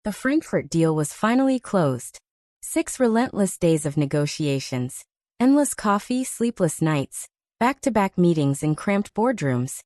The Frankfurt deal was finally closed. 6 relentless days of negotiations, endless coffee, sleepless nights, back-to-back meetings in cramped boardrooms,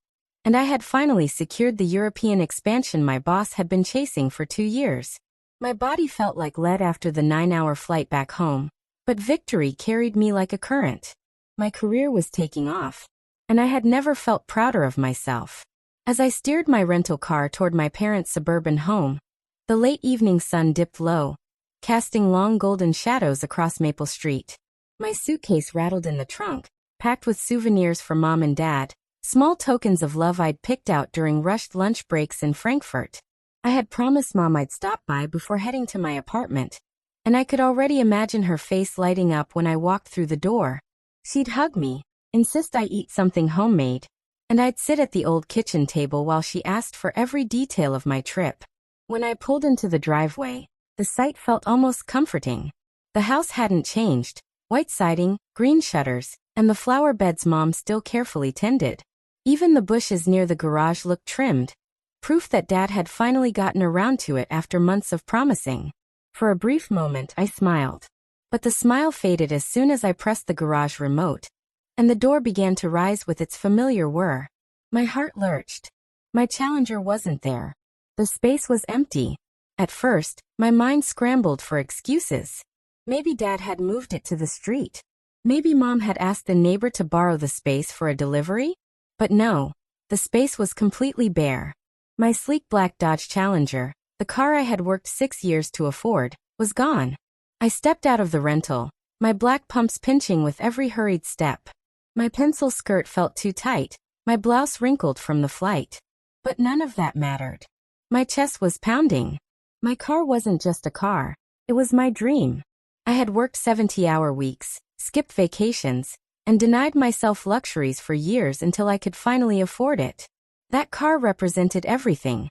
and I had finally secured the European expansion my boss had been chasing for 2 years. My body felt like lead after the 9-hour flight back home, but victory carried me like a current. My career was taking off, and I had never felt prouder of myself. As I steered my rental car toward my parents' suburban home, the late evening sun dipped low, casting long golden shadows across Maple Street. My suitcase rattled in the trunk, packed with souvenirs for Mom and Dad, small tokens of love I'd picked out during rushed lunch breaks in Frankfurt. I had promised Mom I'd stop by before heading to my apartment, and I could already imagine her face lighting up when I walked through the door. She'd hug me, insist I eat something homemade, and I'd sit at the old kitchen table while she asked for every detail of my trip. When I pulled into the driveway, the sight felt almost comforting. The house hadn't changed, white siding, green shutters, and the flower beds Mom still carefully tended. Even the bushes near the garage looked trimmed, proof that Dad had finally gotten around to it after months of promising. For a brief moment I smiled, but the smile faded as soon as I pressed the garage remote, and the door began to rise with its familiar whir. My heart lurched. My Challenger wasn't there. The space was empty. At first, my mind scrambled for excuses. Maybe Dad had moved it to the street. Maybe Mom had asked the neighbor to borrow the space for a delivery? But no, the space was completely bare. My sleek black Dodge Challenger, the car I had worked 6 years to afford, was gone. I stepped out of the rental, my black pumps pinching with every hurried step. My pencil skirt felt too tight, my blouse wrinkled from the flight. But none of that mattered. My chest was pounding. My car wasn't just a car, it was my dream. I had worked 70-hour weeks, skipped vacations, and denied myself luxuries for years until I could finally afford it. That car represented everything.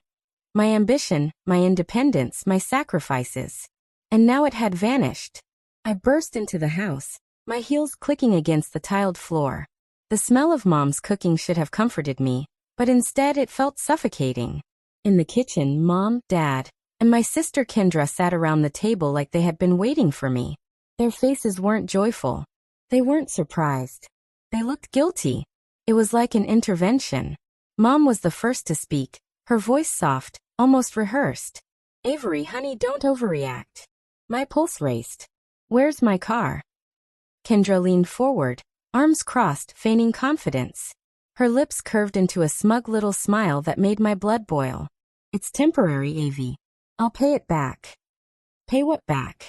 My ambition, my independence, my sacrifices. And now it had vanished. I burst into the house, my heels clicking against the tiled floor. The smell of Mom's cooking should have comforted me, but instead it felt suffocating. In the kitchen, Mom, Dad, and my sister Kendra sat around the table like they had been waiting for me. Their faces weren't joyful. They weren't surprised. They looked guilty. It was like an intervention. Mom was the first to speak, her voice soft, almost rehearsed. "Avery, honey, don't overreact." My pulse raced. "Where's my car?" Kendra leaned forward, arms crossed, feigning confidence. Her lips curved into a smug little smile that made my blood boil. "It's temporary, Avi. I'll pay it back." "Pay what back?"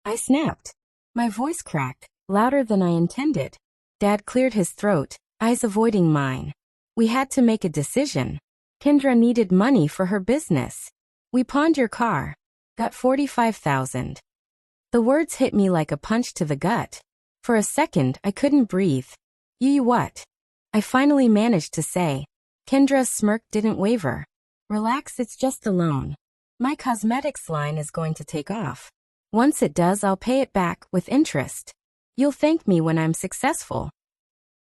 I snapped. My voice cracked, louder than I intended. Dad cleared his throat, eyes avoiding mine. We had to make a decision. Kendra needed money for her business. "We pawned your car. Got $45,000. The words hit me like a punch to the gut. For a second, I couldn't breathe. "You what?" I finally managed to say. Kendra's smirk didn't waver. "Relax, it's just a loan. My cosmetics line is going to take off. Once it does, I'll pay it back with interest. You'll thank me when I'm successful."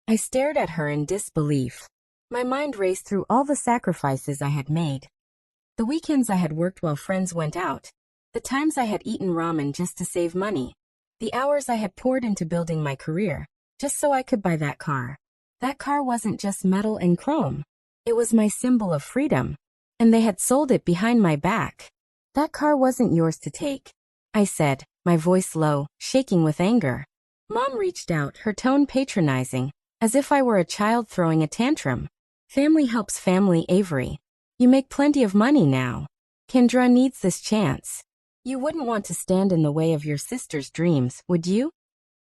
I stared at her in disbelief. My mind raced through all the sacrifices I had made. The weekends I had worked while friends went out. The times I had eaten ramen just to save money. The hours I had poured into building my career, just so I could buy that car. That car wasn't just metal and chrome. It was my symbol of freedom. And they had sold it behind my back. "That car wasn't yours to take," I said, my voice low, shaking with anger. Mom reached out, her tone patronizing, as if I were a child throwing a tantrum. "Family helps family, Avery. You make plenty of money now. Kendra needs this chance. You wouldn't want to stand in the way of your sister's dreams, would you?"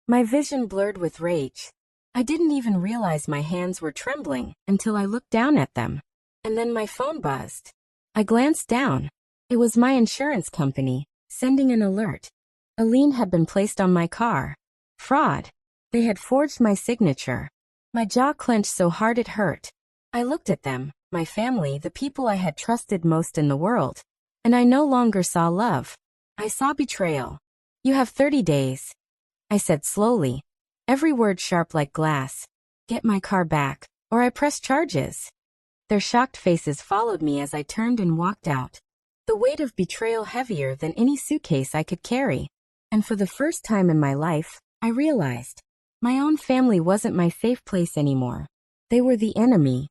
My vision blurred with rage. I didn't even realize my hands were trembling until I looked down at them. And then my phone buzzed. I glanced down. It was my insurance company, sending an alert. A lien had been placed on my car. Fraud. They had forged my signature. My jaw clenched so hard it hurt. I looked at them, my family, the people I had trusted most in the world. And I no longer saw love. I saw betrayal. "You have 30 days. I said slowly, every word sharp like glass. "Get my car back, or I press charges." Their shocked faces followed me as I turned and walked out. the weight of betrayal heavier than any suitcase I could carry. And for the first time in my life, I realized my own family wasn't my safe place anymore. They were the enemy.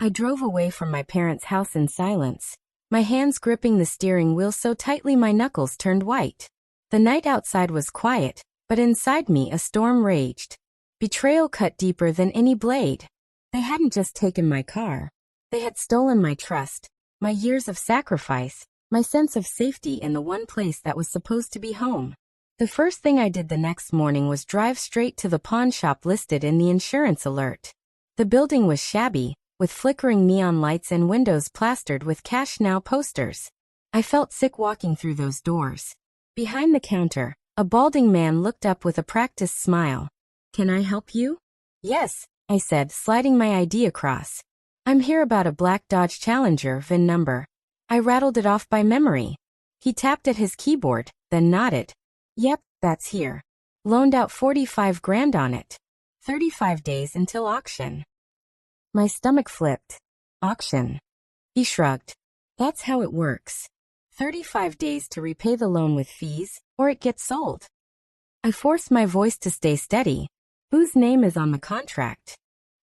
I drove away from my parents' house in silence, my hands gripping the steering wheel so tightly my knuckles turned white. The night outside was quiet, but inside me a storm raged. Betrayal cut deeper than any blade. They hadn't just taken my car. They had stolen my trust, my years of sacrifice, my sense of safety in the one place that was supposed to be home. The first thing I did the next morning was drive straight to the pawn shop listed in the insurance alert. The building was shabby, with flickering neon lights and windows plastered with "Cash Now" posters. I felt sick walking through those doors. Behind the counter, a balding man looked up with a practiced smile. "Can I help you?" "Yes," I said, sliding my ID across. "I'm here about a black Dodge Challenger VIN number." I rattled it off by memory. He tapped at his keyboard, then nodded. "Yep, that's here. Loaned out 45 grand on it. 35 days until auction." My stomach flipped. Auction. He shrugged. "That's how it works. 35 days to repay the loan with fees, or it gets sold." I forced my voice to stay steady. "Whose name is on the contract?"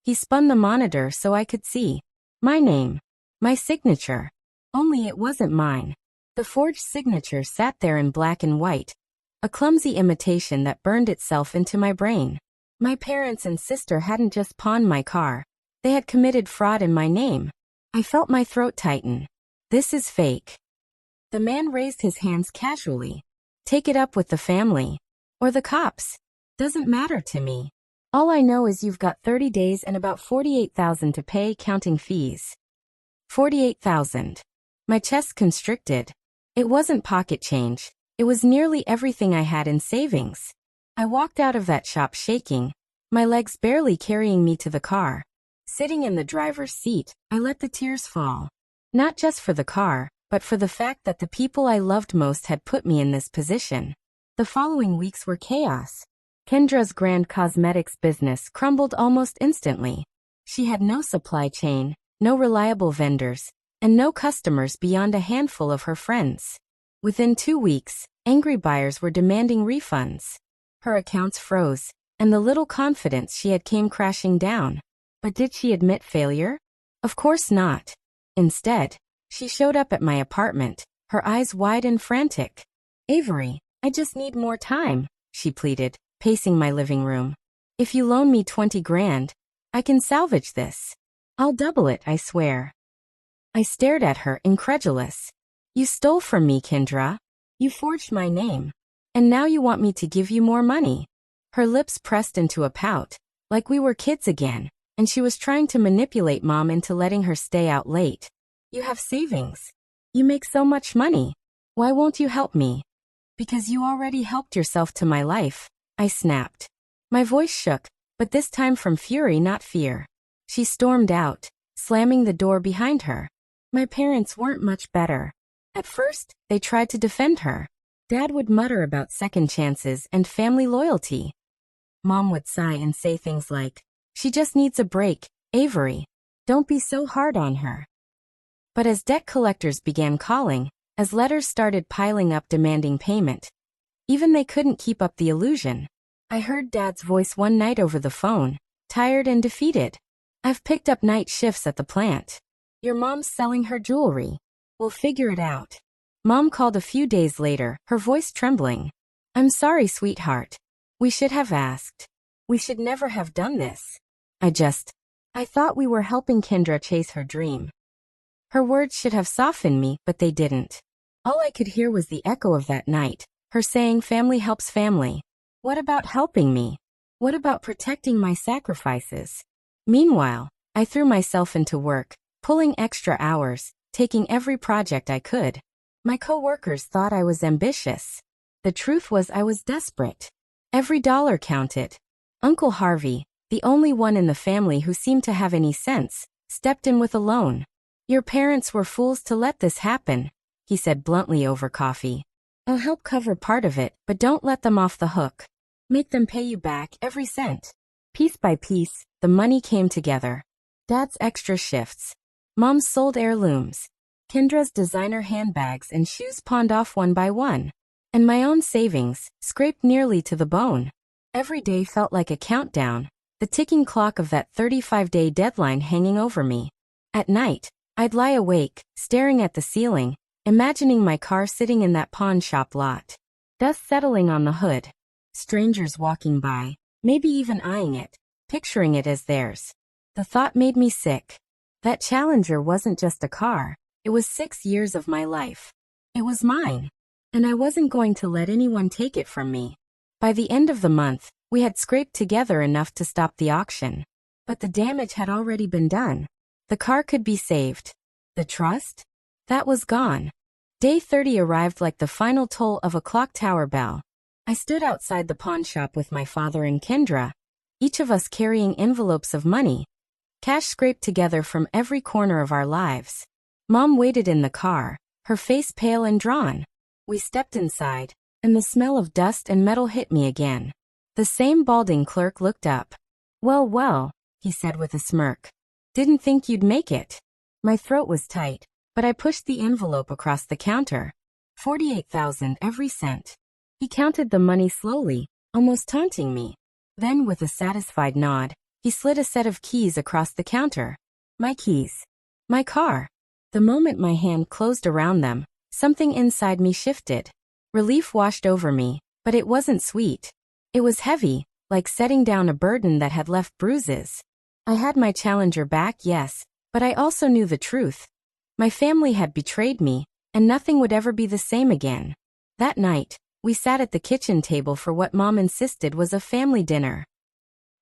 He spun the monitor so I could see. My name. My signature. Only it wasn't mine. The forged signature sat there in black and white, a clumsy imitation that burned itself into my brain. My parents and sister hadn't just pawned my car. They had committed fraud in my name. I felt my throat tighten. "This is fake." The man raised his hands casually. "Take it up with the family. Or the cops. Doesn't matter to me. All I know is you've got 30 days and about 48,000 to pay, counting fees." 48,000. My chest constricted. It wasn't pocket change. It was nearly everything I had in savings. I walked out of that shop shaking, my legs barely carrying me to the car. Sitting in the driver's seat, I let the tears fall. Not just for the car, but for the fact that the people I loved most had put me in this position. The following weeks were chaos. Kendra's grand cosmetics business crumbled almost instantly. She had no supply chain, no reliable vendors, and no customers beyond a handful of her friends. Within 2 weeks, angry buyers were demanding refunds. Her accounts froze, and the little confidence she had came crashing down. But did she admit failure? Of course not. Instead, she showed up at my apartment, her eyes wide and frantic. "Avery, I just need more time," she pleaded, pacing my living room. "If you loan me 20 grand, I can salvage this. I'll double it, I swear." I stared at her, incredulous. "You stole from me, Kendra. You forged my name. And now you want me to give you more money." Her lips pressed into a pout, like we were kids again, and she was trying to manipulate Mom into letting her stay out late. "You have savings. You make so much money. Why won't you help me?" "Because you already helped yourself to my life," I snapped. My voice shook, but this time from fury, not fear. She stormed out, slamming the door behind her. My parents weren't much better. At first, they tried to defend her. Dad would mutter about second chances and family loyalty. Mom would sigh and say things like, "She just needs a break, Avery. Don't be so hard on her." But as debt collectors began calling, as letters started piling up demanding payment, even they couldn't keep up the illusion. I heard Dad's voice one night over the phone, tired and defeated. "I've picked up night shifts at the plant. Your mom's selling her jewelry. We'll figure it out." Mom called a few days later, her voice trembling. "I'm sorry, sweetheart. We should have asked. We should never have done this. I thought we were helping Kendra chase her dream." Her words should have softened me, but they didn't. All I could hear was the echo of that night, her saying family helps family. What about helping me? What about protecting my sacrifices? Meanwhile, I threw myself into work, pulling extra hours, taking every project I could. My coworkers thought I was ambitious. The truth was I was desperate. Every dollar counted. Uncle Harvey, the only one in the family who seemed to have any sense, stepped in with a loan. "Your parents were fools to let this happen," he said bluntly over coffee. "I'll help cover part of it, but don't let them off the hook. Make them pay you back every cent." Piece by piece, the money came together. Dad's extra shifts. Mom's sold heirlooms. Kendra's designer handbags and shoes pawned off one by one, and my own savings, scraped nearly to the bone. Every day felt like a countdown, the ticking clock of that 35-day deadline hanging over me. At night, I'd lie awake, staring at the ceiling, imagining my car sitting in that pawn shop lot. Dust settling on the hood. Strangers walking by, maybe even eyeing it, picturing it as theirs. The thought made me sick. That Challenger wasn't just a car, it was 6 years of my life. It was mine, and I wasn't going to let anyone take it from me. By the end of the month, we had scraped together enough to stop the auction. But the damage had already been done. The car could be saved. The trust? That was gone. Day 30 arrived like the final toll of a clock tower bell. I stood outside the pawn shop with my father and Kendra, each of us carrying envelopes of money, cash scraped together from every corner of our lives. Mom waited in the car, her face pale and drawn. We stepped inside, and the smell of dust and metal hit me again. The same balding clerk looked up. Well, he said with a smirk. Didn't think you'd make it. My throat was tight, but I pushed the envelope across the counter. 48,000 every cent. He counted the money slowly, almost taunting me. Then with a satisfied nod, he slid a set of keys across the counter. My keys. My car. The moment my hand closed around them, something inside me shifted. Relief washed over me, but it wasn't sweet. It was heavy, like setting down a burden that had left bruises. I had my Challenger back, yes, but I also knew the truth. My family had betrayed me, and nothing would ever be the same again. That night, we sat at the kitchen table for what Mom insisted was a family dinner.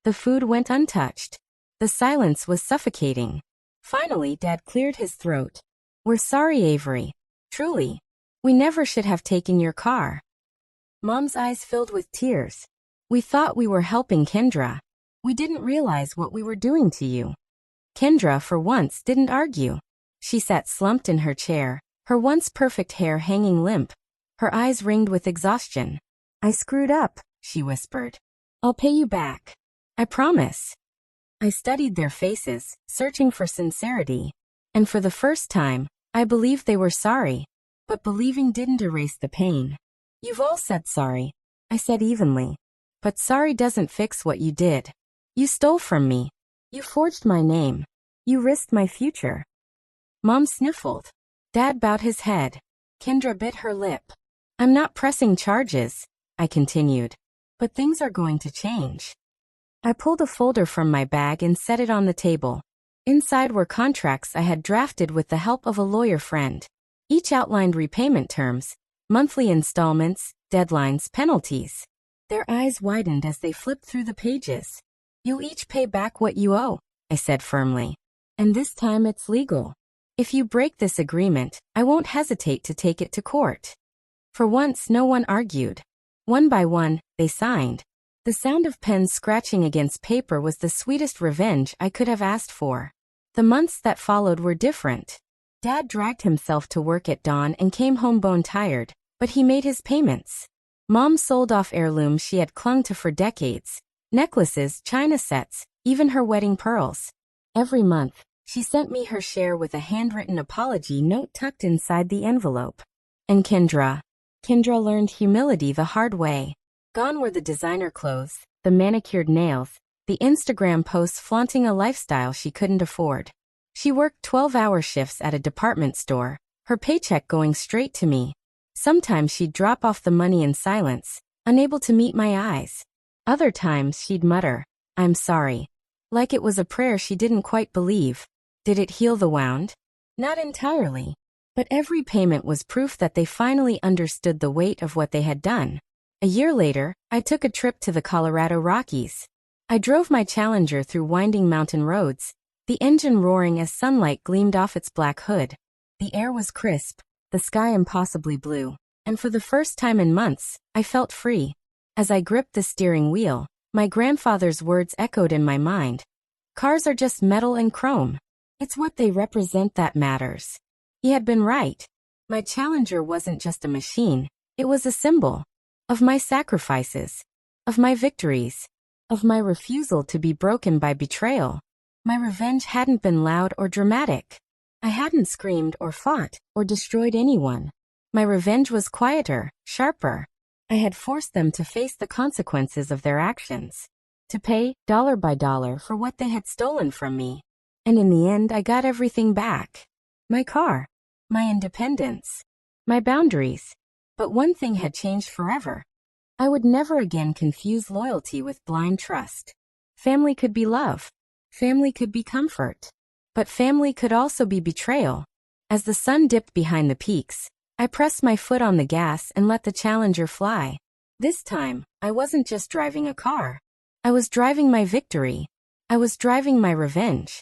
The food went untouched. The silence was suffocating. Finally, Dad cleared his throat. We're sorry, Avery. Truly. We never should have taken your car. Mom's eyes filled with tears. We thought we were helping Kendra. We didn't realize what we were doing to you. Kendra, for once, didn't argue. She sat slumped in her chair, her once perfect hair hanging limp, her eyes ringed with exhaustion. I screwed up, she whispered. I'll pay you back. I promise. I studied their faces, searching for sincerity. And for the first time, I believed they were sorry. But believing didn't erase the pain. You've all said sorry, I said evenly. But sorry doesn't fix what you did. You stole from me. You forged my name. You risked my future. Mom sniffled. Dad bowed his head. Kendra bit her lip. I'm not pressing charges, I continued. But things are going to change. I pulled a folder from my bag and set it on the table. Inside were contracts I had drafted with the help of a lawyer friend. Each outlined repayment terms, monthly installments, deadlines, penalties. Their eyes widened as they flipped through the pages. You'll each pay back what you owe, I said firmly. And this time it's legal. If you break this agreement, I won't hesitate to take it to court. For once, no one argued. One by one, they signed. The sound of pens scratching against paper was the sweetest revenge I could have asked for. The months that followed were different. Dad dragged himself to work at dawn and came home bone-tired, but he made his payments. Mom sold off heirlooms she had clung to for decades. Necklaces, china sets, even her wedding pearls. Every month, she sent me her share with a handwritten apology note tucked inside the envelope. And Kendra learned humility the hard way. Gone were the designer clothes, the manicured nails, the Instagram posts flaunting a lifestyle she couldn't afford. She worked 12-hour shifts at a department store, her paycheck going straight to me. Sometimes she'd drop off the money in silence, unable to meet my eyes. Other times she'd mutter, I'm sorry. Like it was a prayer she didn't quite believe. Did it heal the wound? Not entirely. But every payment was proof that they finally understood the weight of what they had done. A year later, I took a trip to the Colorado Rockies. I drove my Challenger through winding mountain roads, the engine roaring as sunlight gleamed off its black hood. The air was crisp, the sky impossibly blue, and for the first time in months, I felt free. As I gripped the steering wheel, my grandfather's words echoed in my mind. Cars are just metal and chrome. It's what they represent that matters. He had been right. My Challenger wasn't just a machine, it was a symbol. Of my sacrifices. Of my victories. Of my refusal to be broken by betrayal. My revenge hadn't been loud or dramatic. I hadn't screamed or fought or destroyed anyone. My revenge was quieter, sharper. I had forced them to face the consequences of their actions, to pay dollar by dollar for what they had stolen from me. And in the end, I got everything back. My car, my independence, my boundaries. But one thing had changed forever. I would never again confuse loyalty with blind trust. Family could be love. Family could be comfort. But family could also be betrayal. As the sun dipped behind the peaks, I pressed my foot on the gas and let the Challenger fly. This time, I wasn't just driving a car. I was driving my victory. I was driving my revenge.